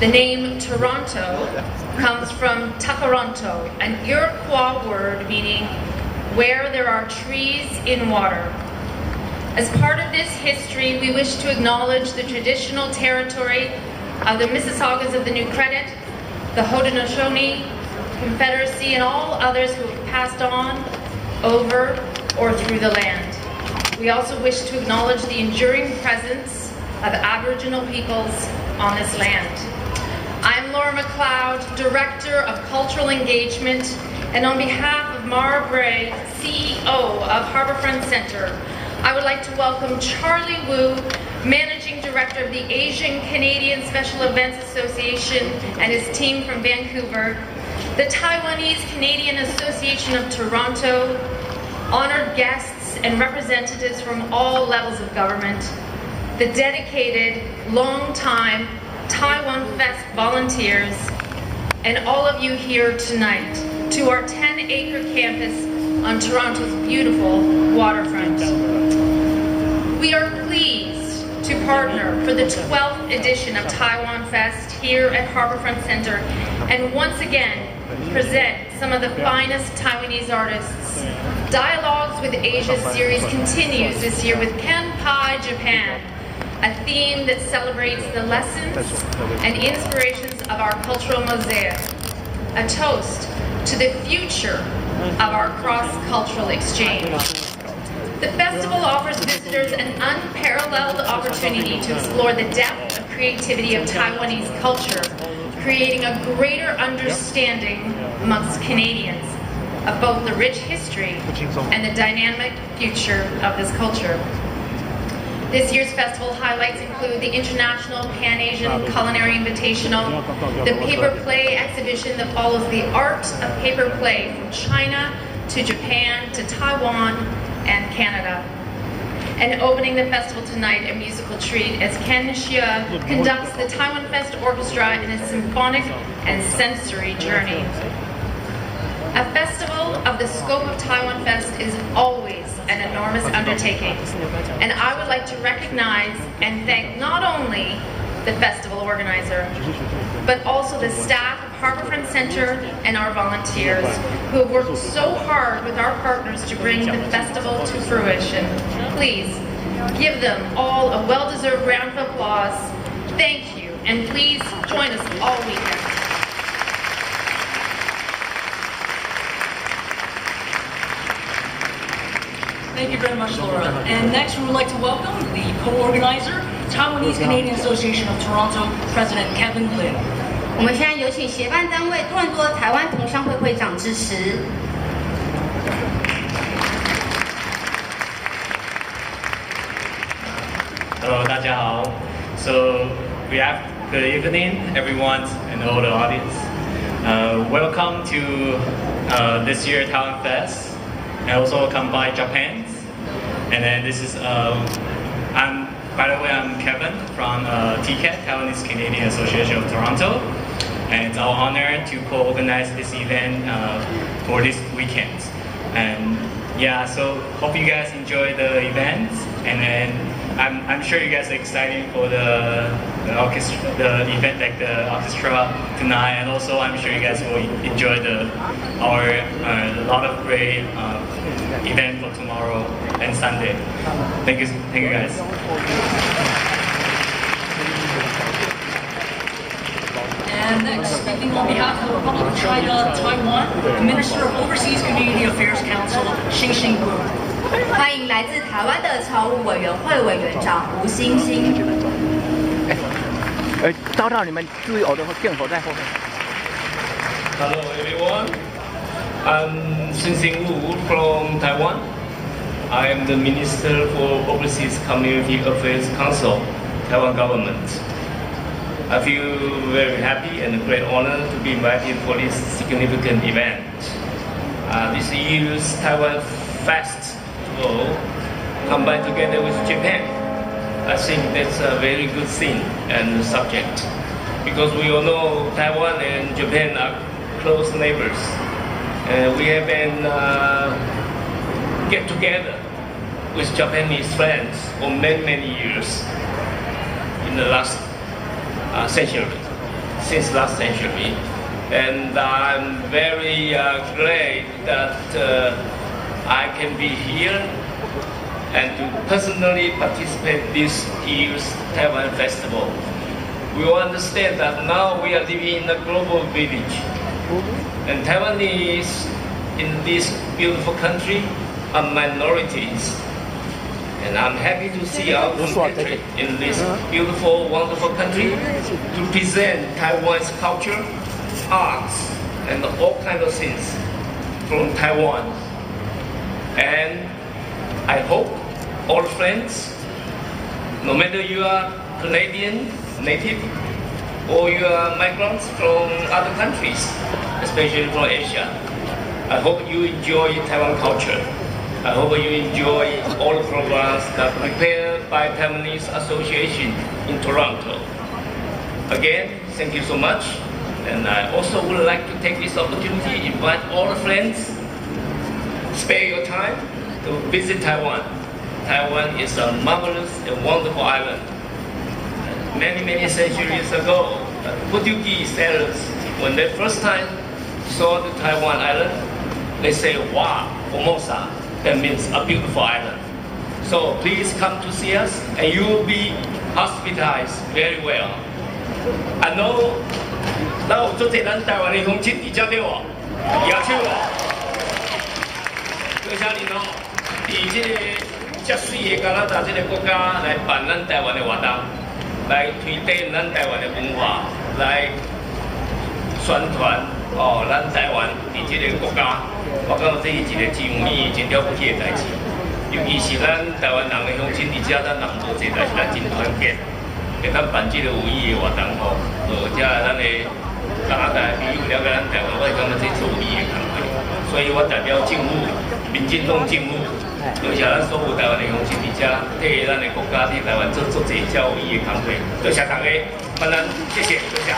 The name Toronto comes from Takaronto, an Iroquois word meaning where there are trees in water. As part of this history, we wish to acknowledge the traditional territory of the Mississaugas of the New Credit, the Haudenosaunee Confederacy, and all others who have passed on, over, or through the land. We also wish to acknowledge the enduring presence of Aboriginal peoples on this land. I'm Laura McLeod, Director of Cultural Engagement, and on behalf of Mara Bray, CEO of Harbourfront Centre, I would like to welcome Charlie Wu, Managing Director of the Asian Canadian Special Events Association and his team from Vancouver, the Taiwanese Canadian Association of Toronto, honored guests and representatives from all levels of government, the dedicated, long-time Taiwan Fest volunteers, and all of you here tonight to our 10-acre campus on Toronto's beautiful waterfront. We are pleased to partner for the 12th edition of Taiwan Fest here at Harbourfront Centre and once again present some of the finest Taiwanese artists. Dialogues with Asia series continues this year with Kanpai Japan, a theme that celebrates the lessons and inspirations of our cultural mosaic, a toast to the future of our cross-cultural exchange. The festival offers visitors an unparalleled opportunity to explore the depth of creativity of Taiwanese culture, creating a greater understanding amongst Canadians of both the rich history and the dynamic future of this culture. This year's festival highlights include the International Pan-Asian Culinary Invitational, the paper play exhibition that follows the art of paper play from China to Japan to Taiwan and Canada. And opening the festival tonight, a musical treat as Ching-Hsiang conducts the Taiwan Fest Orchestra in a symphonic and sensory journey. A festival of the scope of Taiwan Fest is always an enormous undertaking, and I would like to recognize and thank not only the festival organizer, but also the staff of Harbourfront Centre and our volunteers who have worked so hard with our partners to bring the festival to fruition. Please give them all a well-deserved round of applause. Thank you, and please join us all weekend. Thank you very much, Laura. And next we would like to welcome the co-organizer, Taiwanese Canadian Association of Toronto, President Kevin Lin. 我们现在有请协办单位多伦多台湾同乡会会长致辞。Hello， 大家好。So good evening, everyone, and all the audience. Welcome to this year Taiwan Fest, and also come by Japan. And then this is by the way, I'm Kevin from TCAT, Taiwanese Canadian Association of Toronto, and it's our honor to co-organize this event for this weekend. And yeah, so hope you guys enjoy the event, and then I'm sure you guys are excited for the orchestra, the event, like the orchestra tonight, and also I'm sure you guys will enjoy our lot of great event for tomorrow and Sunday. Thank you guys. And next, speaking on behalf of the Republic of China, Taiwan, the Minister of Overseas Community Affairs Council, Ching-Hsiang. 欢迎来自台湾的侨务委员会委员长吴欣欣。叨到你们注意耳朵和镜头在后面。Hello everyone, I'm Ching-Hsiang Wu from Taiwan. I am the Minister for Overseas Community Affairs Council, Taiwan government. I feel very happy and a great honor to be invited for this significant event. This year's Taiwan Fest combined together with Japan. I think that's a very good thing and subject, because we all know Taiwan and Japan are close neighbors. We have been get together with Japanese friends for many years in the last century. since last century. And I'm very glad that I can be here and to personally participate this year's Taiwan Festival. We all understand that now we are living in a global village, and Taiwanese in this beautiful country are minorities. And I'm happy to see our country in this beautiful, wonderful country to present Taiwan's culture, arts, and all kinds of things from Taiwan. And I hope all friends, no matter you are Canadian native or you are migrants from other countries, especially from Asia, I hope you enjoy Taiwan culture. I hope you enjoy all the programs that are prepared by Taiwanese Association in Toronto. Again, thank you so much. And I also would like to take this opportunity to invite all the friends, spare your time to visit Taiwan. Taiwan is a marvelous and wonderful island. Many, many centuries ago, Portuguese sailors, when they first time saw the Taiwan island, they say, wow, Formosa. That means a beautiful island. So please come to see us and you will be hospitalized very well. I know, 那我做这咱台湾的乡亲伫遮对哦，野手哦，多谢您哦，伫这个遮水的加拿大这个国家来办咱台湾的活动，来推展咱台湾的文化，来宣传哦，咱台湾伫这个国家。 我感觉这是一个真有意义、真了不起的代志，尤其是咱台湾人的乡亲，伫遮咱人无济，但是咱真团结，会当办这个有意义的活动吼。而且咱的加拿大朋友了解咱台湾，我是感觉这是有意义的工作。所以我代表政府、民进党政府，多谢咱所有台湾的乡亲伫遮替咱的国家、替台湾做这遮有意义的工作。多谢大家，万安，谢谢，多谢。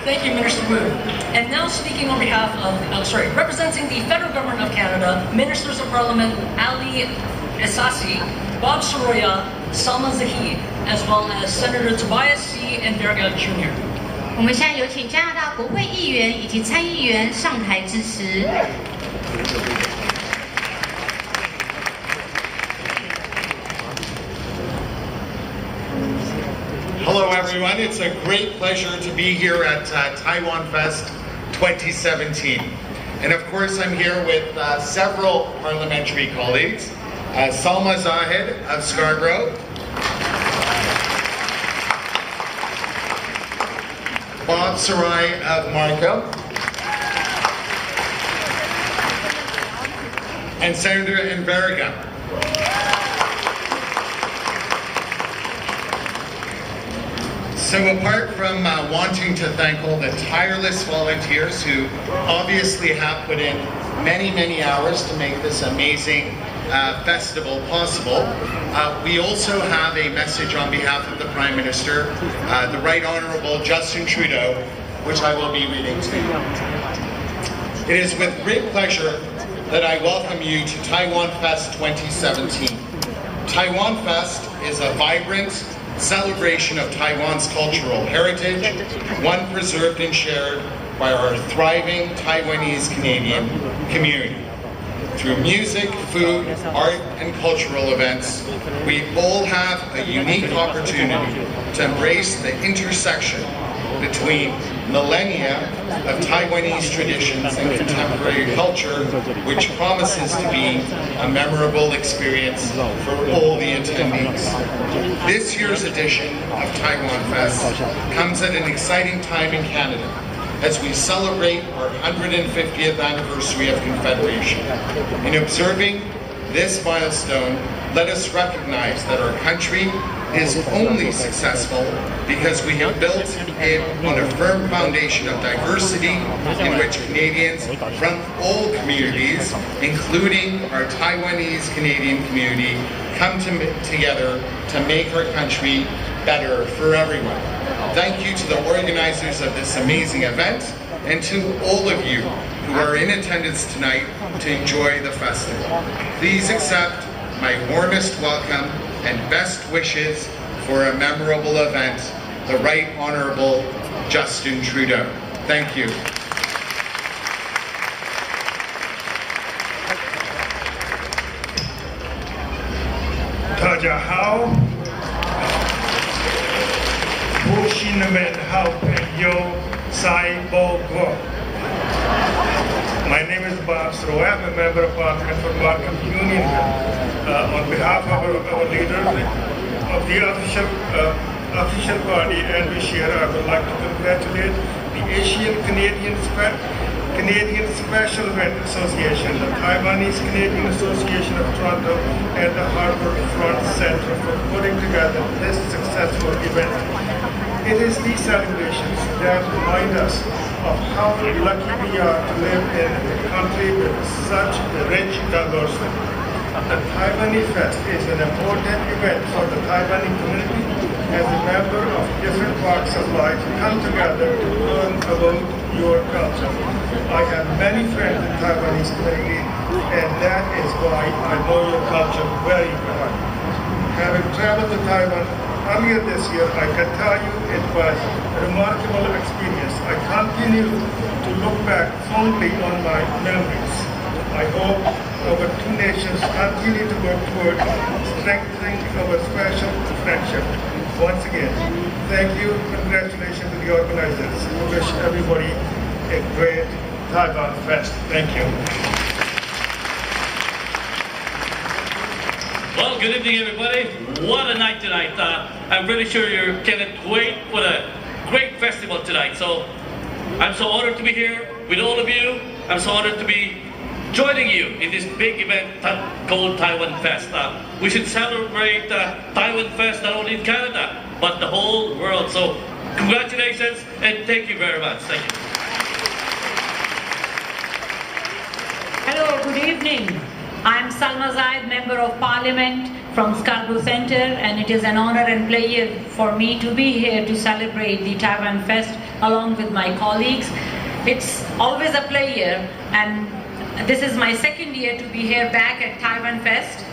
Thank you, Minister Wu. And now speaking on behalf of, representing the Federal Government of Canada, Ministers of Parliament Ali Esasi, Bob Soroya, Salma Zahid, as well as Senator Tobias C. and Verga Jr. 我们现在有请加拿大国会议员以及参议员上台致辞。 Hello everyone, it's a great pleasure to be here at Taiwan Fest 2017. And of course I'm here with several parliamentary colleagues. Salma Zahid of Scarborough, Bob Sarai of Markham, and Senator Verga. So apart from wanting to thank all the tireless volunteers who obviously have put in many, many hours to make this amazing festival possible, we also have a message on behalf of the Prime Minister, the Right Honourable Justin Trudeau, which I will be reading to you. It is with great pleasure that I welcome you to Taiwan Fest 2017. Taiwan Fest is a vibrant celebration of Taiwan's cultural heritage, one preserved and shared by our thriving Taiwanese Canadian community. Through music, food, art, and cultural events, we all have a unique opportunity to embrace the intersection between millennia of Taiwanese traditions and contemporary culture, which promises to be a memorable experience for all the attendees. This year's edition of Taiwan Fest comes at an exciting time in Canada as we celebrate our 150th anniversary of Confederation. In observing this milestone, let us recognize that our country is only successful because we have built it on a firm foundation of diversity in which Canadians from all communities, including our Taiwanese Canadian community, come together to make our country better for everyone. Thank you to the organizers of this amazing event and to all of you who are in attendance tonight to enjoy the festival. Please accept my warmest welcome and best wishes for a memorable event, the Right Honourable Justin Trudeau. Thank you. 大家好，我是你们好朋友赛博格。My name is Bob Sroy. I'm a member of Parliament for Markham Union. On behalf of our leader of the official party and we share, I would like to congratulate the Asian Canadian Special Event Association, the Taiwanese Canadian Association of Toronto, and the Harbour Front Centre for putting together this successful event. It is these celebrations that remind us of how lucky we are to live in a country with such rich diversity. The Taiwanese Fest is an important event for the Taiwanese community as a member of different walks of life come together to learn about your culture. I have many friends in the Taiwanese community, and that is why I know your culture very well. Having traveled to Taiwan earlier this year, I can tell you it was a remarkable experience. I continue to look back fondly on my memories. I hope our two nations continue to work toward strengthening our special friendship. Once again, thank you, congratulations to the organizers. We wish everybody a great Taiwan Fest. Thank you. Well, good evening, everybody. What a night tonight. I'm pretty sure you cannot wait for the great festival tonight. So I'm so honored to be here with all of you. I'm so honored to be joining you in this big event called Taiwan Fest. We should celebrate Taiwan Fest not only in Canada, but the whole world. So congratulations and thank you very much. Thank you. Hello, good evening. I'm Salma Zaid, Member of Parliament from Scarborough Centre, and it is an honor and pleasure for me to be here to celebrate the Taiwan Fest along with my colleagues. It's always a pleasure, and this is my second year to be here back at Taiwan Fest.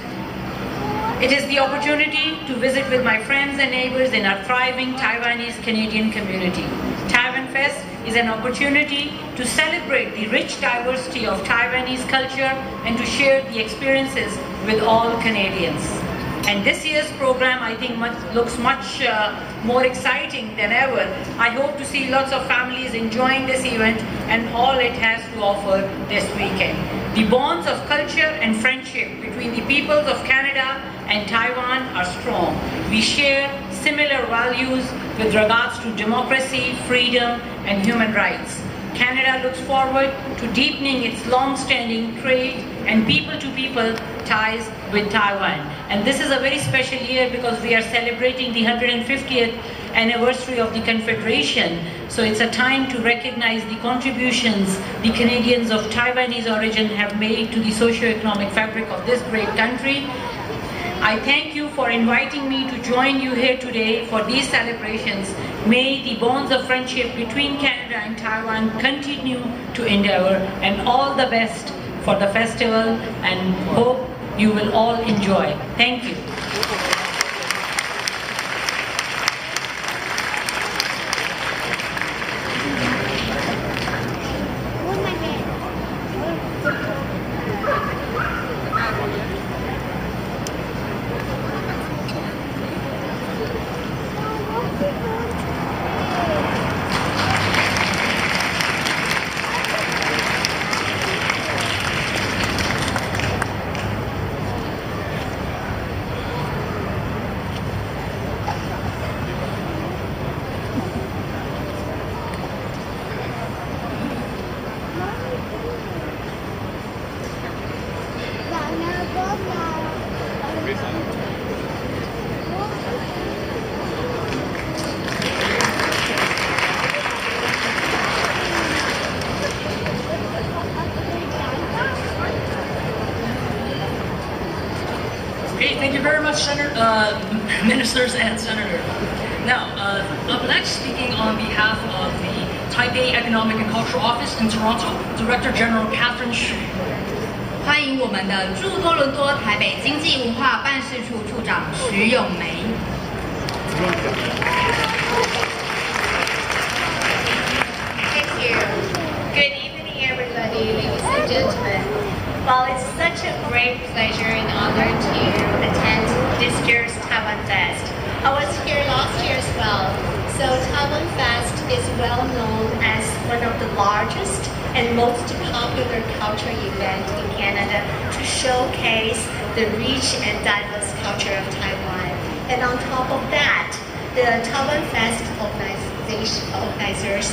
It is the opportunity to visit with my friends and neighbors in our thriving Taiwanese Canadian community. Taiwan Fest is an opportunity to celebrate the rich diversity of Taiwanese culture and to share the experiences with all Canadians. And this year's program, I think, looks much more exciting than ever. I hope to see lots of families enjoying this event and all it has to offer this weekend. The bonds of culture and friendship between the peoples of Canada and Taiwan are strong. We share similar values with regards to democracy, freedom, and human rights. Canada looks forward to deepening its long-standing trade and people-to-people ties with Taiwan. And this is a very special year because we are celebrating the 150th anniversary of the Confederation. So it's a time to recognize the contributions the Canadians of Taiwanese origin have made to the socio-economic fabric of this great country. I thank you for inviting me to join you here today for these celebrations. May the bonds of friendship between Canada and Taiwan continue to endure, and all the best for the festival, and hope you will all enjoy. Thank you. Okay, thank you very much, Ministers and Senator. Now, up next, speaking on behalf of the Taipei Economic and Cultural Office in Toronto, Director General Catherine Xu. 欢迎我们的驻多伦多台北经济文化办事处处长徐咏梅。Thank you. Good evening, everybody, ladies and gentlemen. Well, it's such a great pleasure and honor to attend this year's Taiwan Fest. I was here last year as well. So Taiwan Fest is well known as one of the largest and most popular cultural event in Canada to showcase the rich and diverse culture of Taiwan. And on top of that, the Taiwan Fest organizers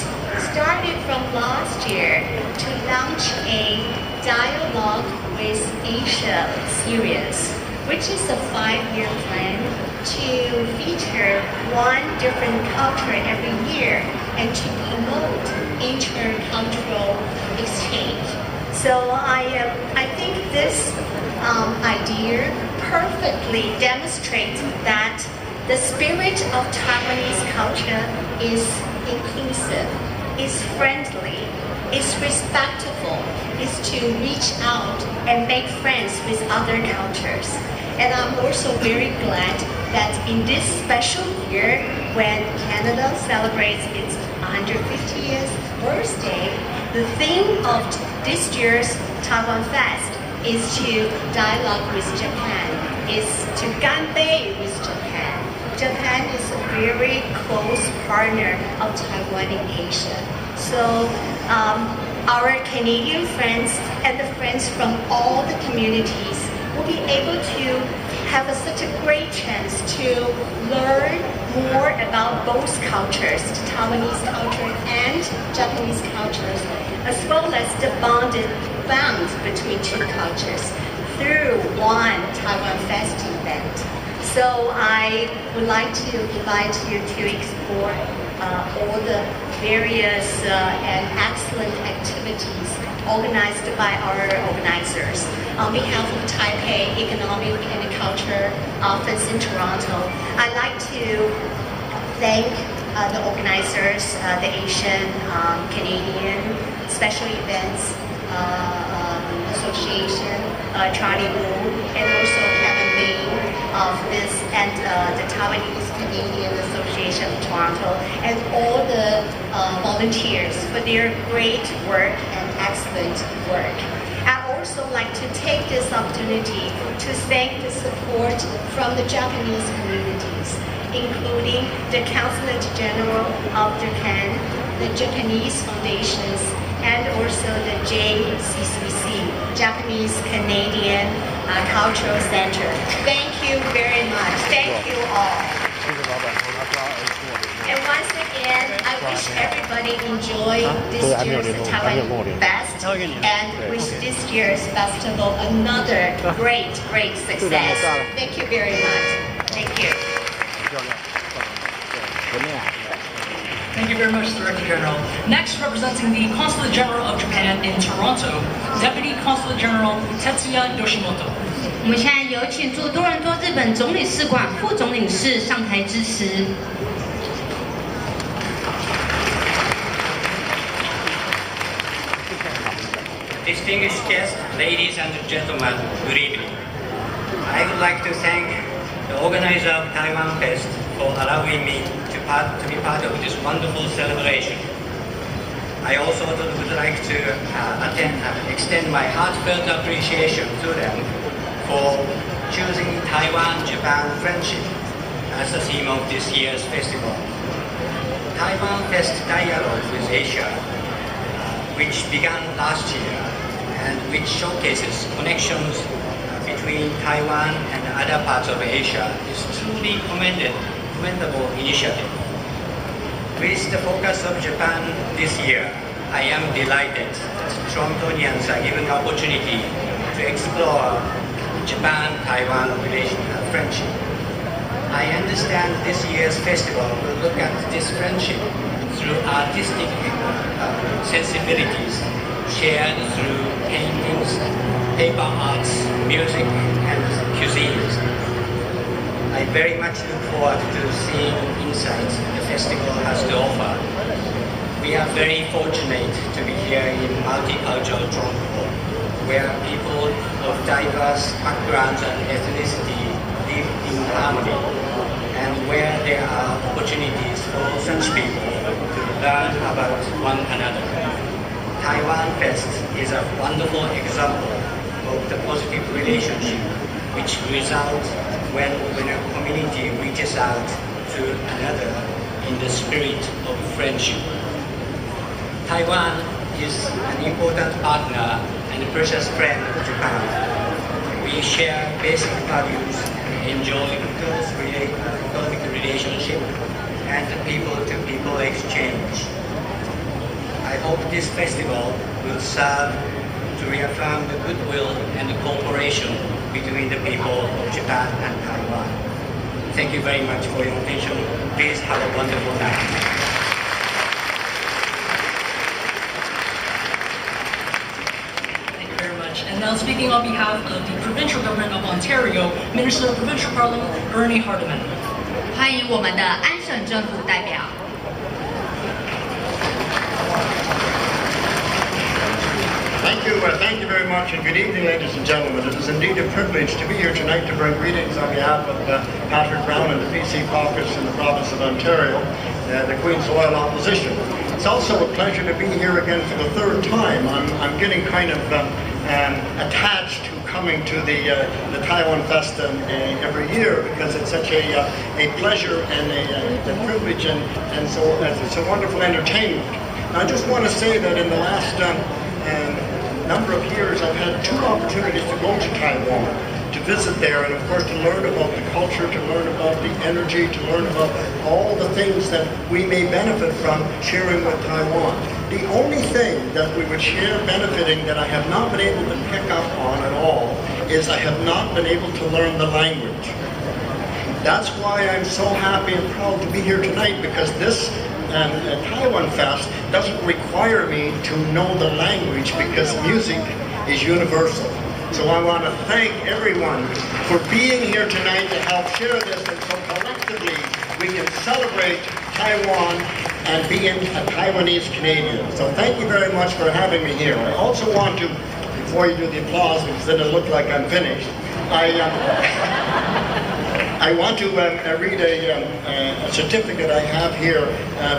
started from last year to launch a Dialogue with Asia series, which is a 5-year plan to feature one different culture every year and to promote intercultural exchange. So I think this idea perfectly demonstrates that the spirit of Taiwanese culture is inclusive, is friendly, is respectful, is to reach out and make friends with other cultures. And I'm also very glad that in this special year, when Canada celebrates its 150th birthday, the theme of this year's Taiwan Fest is to dialogue with Japan, is to ganbei with Japan. Japan is a very close partner of Taiwan in Asia. So our Canadian friends and the friends from all the communities will be able to have such a great chance to learn more about both cultures, the Taiwanese culture and Japanese cultures, as well as the bonds between two cultures through one Taiwan Fest event. So I would like to invite you to explore all the various and excellent activities organized by our organizers. On behalf of Taipei Economic and Culture Office in Toronto, I'd like to thank the organizers, the Asian Canadian Special Events Association, Charlie Wu, and also Kevin Lee of this, and the Taiwanese Canadian Association of Toronto, and all the volunteers for their great work and excellent work. I'd also like to take this opportunity to thank the support from the Japanese communities, including the Consulate General of Japan, the Japanese foundations, and also the JCCC, Japanese Canadian Cultural Center. Thank you very much. Thank you all. And once again, I wish everybody enjoy this year's Taiwan Fest and wish this year's festival another great success. Thank you very much. Thank you. Thank you very much, Director General. Next, representing the Consulate General of Japan in Toronto, Deputy Consulate General Tetsuya Yoshimoto. 我们现在有请驻多伦多日本总领事馆副总领事上台致辞。Distinguished guests, ladies and gentlemen, good evening. I would like to thank the organizer of Taiwan Fest for allowing me to be part of this wonderful celebration. I also would like to extend my heartfelt appreciation to them for choosing Taiwan-Japan friendship as the theme of this year's festival. Taiwan Fest Dialogue with Asia, which began last year and which showcases connections between Taiwan and other parts of Asia, is truly commendable initiative. With the focus of Japan this year, I am delighted that Torontonians are given the opportunity to explore Japan-Taiwan friendship. I understand this year's festival will look at this friendship through artistic sensibilities shared through paintings, paper arts, music, and cuisines. I very much look forward to seeing insights the festival has to offer. We are very fortunate to be here in multicultural Toronto. where people of diverse backgrounds and ethnicity live in harmony, and where there are opportunities for such people to learn about one another. Taiwan Fest is a wonderful example of the positive relationship which results when a community reaches out to another in the spirit of friendship. Taiwan is an important partner and a precious friend of Japan. We share basic values, enjoy close economic relationship, and people-to-people exchange. I hope this festival will serve to reaffirm the goodwill and the cooperation between the people of Japan and Taiwan. Thank you very much for your attention. Please have a wonderful night. And now speaking on behalf of the Provincial Government of Ontario, Minister of Provincial Parliament, Ernie Hardeman. 欢迎我们的安省政府代表。Thank you very much, and good evening, ladies and gentlemen. It is indeed a privilege to be here tonight to bring greetings on behalf of Patrick Brown and the BC caucus in the province of Ontario, the Queen's Loyal Opposition. It's also a pleasure to be here again for the third time. I'm getting kind of attached to coming to the Taiwan Fest every year because it's such a pleasure and a privilege, and so it's a wonderful entertainment. And I just want to say that in the last number of years, I've had two opportunities to go to Taiwan, to visit there, and of course to learn about the culture, to learn about the energy, to learn about all the things that we may benefit from sharing with Taiwan. The only thing that we would share benefiting that I have not been able to pick up on at all is I have not been able to learn the language. That's why I'm so happy and proud to be here tonight, because this Taiwan Fest doesn't require me to know the language because music is universal. So I want to thank everyone for being here tonight to help share this, and so collectively we can celebrate Taiwan and being a Taiwanese Canadian. So thank you very much for having me here. I also want to, before you do the applause, because then it'll look like I'm finished, I want to read a certificate I have here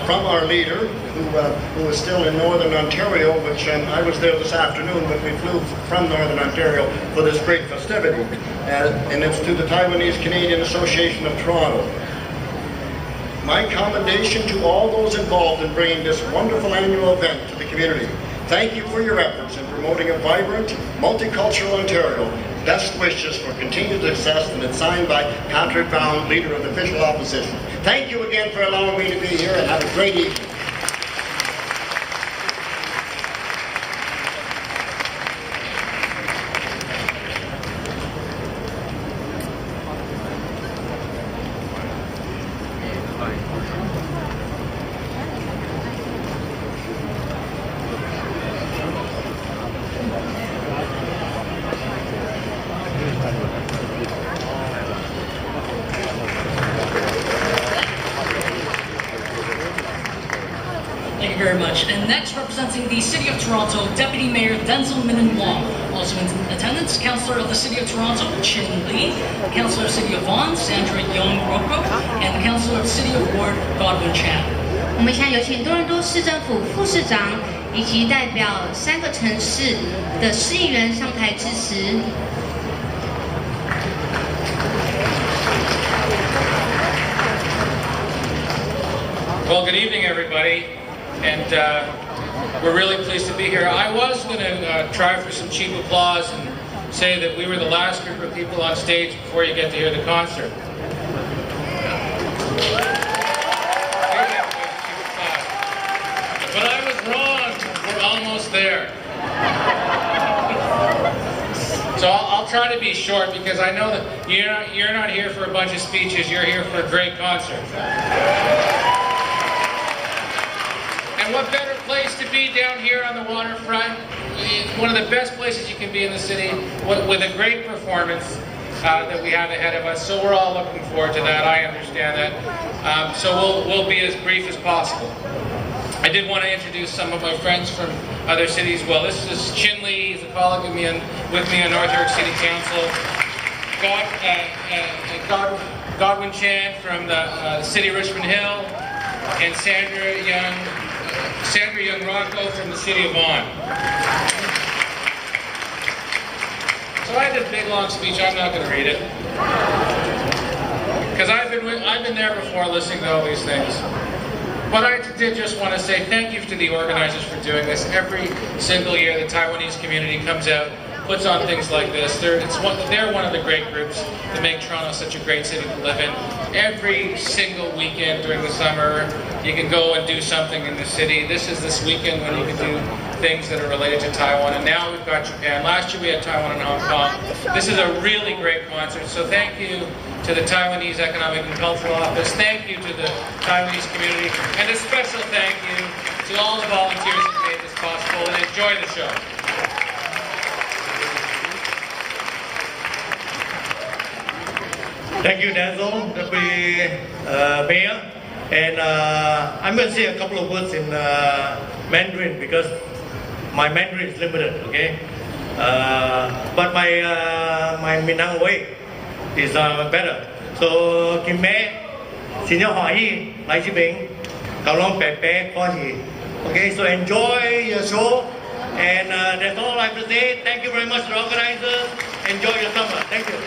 from our leader, who is still in Northern Ontario, which I was there this afternoon, but we flew from Northern Ontario for this great festivity. And it's to the Taiwanese Canadian Association of Toronto. My commendation to all those involved in bringing this wonderful annual event to the community. Thank you for your efforts in promoting a vibrant, multicultural Ontario. Best wishes for continued success, and it's signed by Patrick Brown, Leader of the Official Opposition. Thank you again for allowing me to be here, and have a great evening. Thank you very much. And next, representing the City of Toronto, Deputy Mayor Denzel Min Wong. Also in attendance, Councillor of the City of Toronto, Chin Lee, Councillor of the City of Vaughan, Sandra Young Rocco, and Councillor of the City of Ward, Godwin Chan. 我们现在有请多伦多市政府副市长以及代表3个城市的市议员上台致辞。 Well, good evening, everybody, and we're really pleased to be here. I was going to try for some cheap applause and say that we were the last group of people on stage before you get to hear the concert. But I was wrong. We're almost there. So I'll try to be short, because I know that you're not here for a bunch of speeches. You're here for a great concert. And what better place to be down here on the waterfront? It's one of the best places you can be in the city, with a great performance that we have ahead of us. So we're all looking forward to that. I understand that. So we'll be as brief as possible. I did want to introduce some of my friends from other cities. Well, this is Chin-Lee, he's a colleague of me with me on North York City Council. Godwin Chan from the city of Richmond Hill, and Sandra Young Rocco from the city of Vaughan. So I did a big long speech. I'm not going to read it because I've been there before listening to all these things. But I did just want to say thank you to the organizers for doing this. Every single year, the Taiwanese community comes out, puts on things like this. They're one of the great groups that make Toronto such a great city to live in. Every single weekend during the summer, you can go and do something in the city. This is this weekend when you can do things that are related to Taiwan. And now we've got Japan. Last year we had Taiwan and Hong Kong. This is a really great concert. So thank you to the Taiwanese Economic and Cultural Office. Thank you to the Taiwanese community. And a special thank you to all the volunteers that made this possible. And enjoy the show. Thank you, Denzel, Deputy Mayor. And I'm going to say a couple of words in Mandarin because my Mandarin is limited, okay? But my Minang way is better. So, Kim Mei, Senior Hoi, Lai Chi Bing, Kalong Pepe, Kohi. Okay, so enjoy your show. And that's all I have to say. Thank you very much to the organizers. Enjoy your summer. Thank you.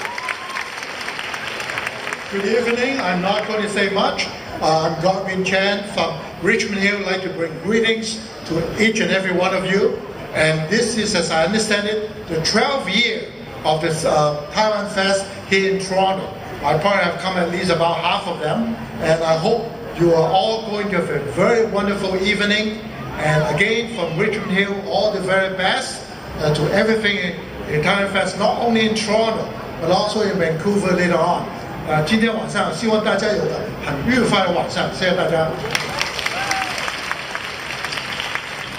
Good evening. I'm not going to say much. I'm Godwin Chan from Richmond Hill. I'd like to bring greetings to each and every one of you. And this is, as I understand it, the 12th year of this Taiwan Fest here in Toronto. I probably have come at least about half of them. And I hope you are all going to have a very wonderful evening. And again, from Richmond Hill, all the very best to everything in Taiwan Fest, not only in Toronto, but also in Vancouver later on. 今天晚上希望大家有个很愉快的晚上，谢谢大家。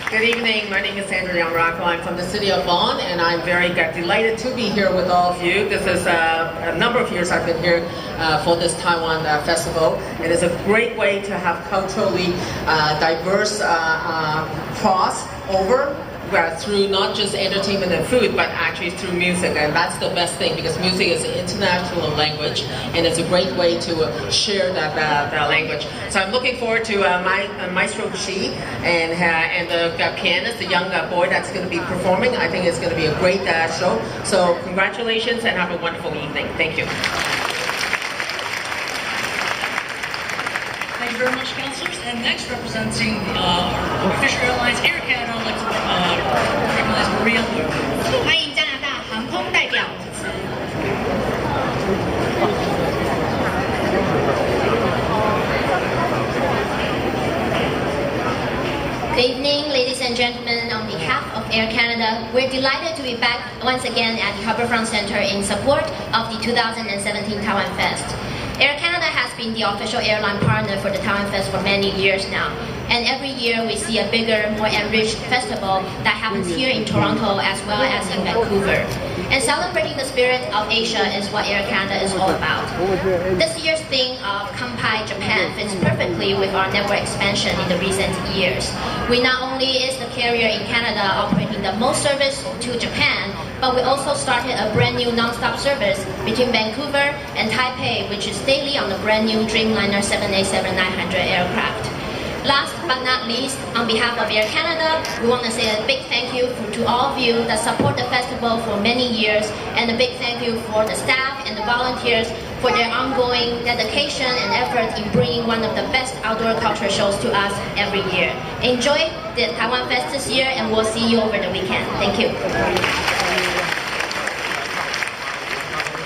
Good evening, my name is Sandra Young Rocco. I'm from the city of Vaughan, and I'm very delighted to be here with all of you. This is a number of years I've been here for this Taiwan festival. It is a great way to have culturally diverse crossover through not just entertainment and food, but actually through music, and that's the best thing because music is an international language, and it's a great way to share that language. So I'm looking forward to Maestro Xi and the pianist, the young boy that's going to be performing. I think it's going to be a great show. So congratulations and have a wonderful evening. Thank you. Thank you very much, councillors. And next, representing official airlines Air Canada, I'd like to recognize Maria Liu. 欢迎加拿大航空代表。 Good evening, ladies and gentlemen. On behalf of Air Canada, we're delighted to be back once again at the Harbourfront Centre in support of the 2017 Taiwan Fest. Air Canada has been the official airline partner for the Taiwan Fest for many years now. And every year we see a bigger, more enriched festival that happens here in Toronto as well as in Vancouver. And celebrating the spirit of Asia is what Air Canada is all about. This year's theme of Kampai Japan fits perfectly with our network expansion in the recent years. We not only is the carrier in Canada operating the most service to Japan, but we also started a brand new non-stop service between Vancouver and Taipei, which is daily on the brand new Dreamliner 787-900 aircraft. Last but not least, on behalf of Air Canada, we want to say a big thank you to all of you that support the festival for many years, and a big thank you for the staff and the volunteers for their ongoing dedication and effort in bringing one of the best outdoor culture shows to us every year. Enjoy the Taiwan Fest this year, and we'll see you over the weekend. Thank you.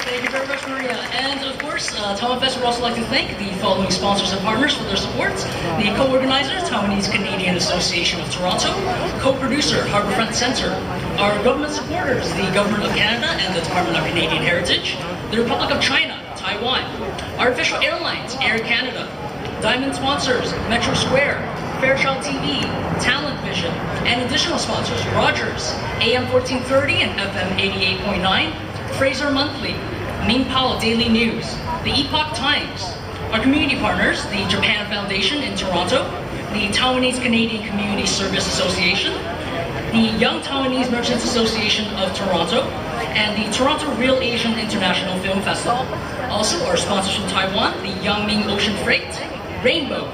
Thank you very much, Maria. And of course, Taiwan Fest would also like to thank the following sponsors and partners for their support. The co-organizer, Taiwanese Canadian Association of Toronto. Co-producer, Harbourfront Centre. Our government supporters, the Government of Canada and the Department of Canadian Heritage. The Republic of China, Taiwan. Our official airlines, Air Canada. Diamond sponsors, Metro Square, Fairchild TV, Talent Vision, and additional sponsors, Rogers, AM 1430 and FM 88.9, Fraser Monthly, Minpao Daily News, the Epoch Times, our community partners, the Japan Foundation in Toronto, the Taiwanese Canadian Community Service Association, the Young Taiwanese Merchants Association of Toronto, and the Toronto Real Asian International Film Festival. Also, our sponsors from Taiwan, the Yangming Ocean Freight, Rainbow,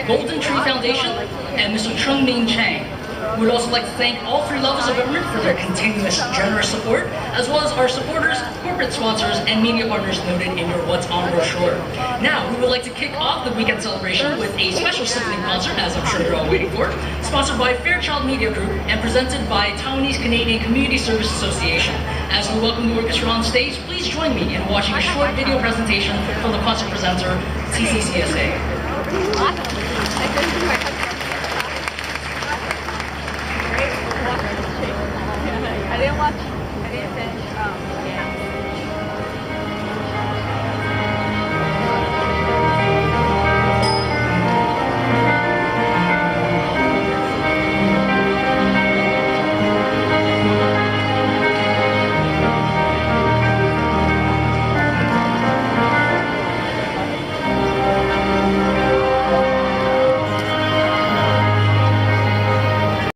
Golden Tree Foundation, and Mr. Ching-Hsiang Chang. We would also like to thank all three levels of government for their continuous generous support, as well as our supporters, corporate sponsors, and media partners noted in your What's On brochure. Now, we would like to kick off the weekend celebration with a special sibling concert, as I'm sure you're all waiting for, sponsored by Fairchild Media Group and presented by Taiwanese Canadian Community Service Association. As we welcome the orchestra on stage, please join me in watching a short video presentation from the concert presenter, TCCSA. I didn't watch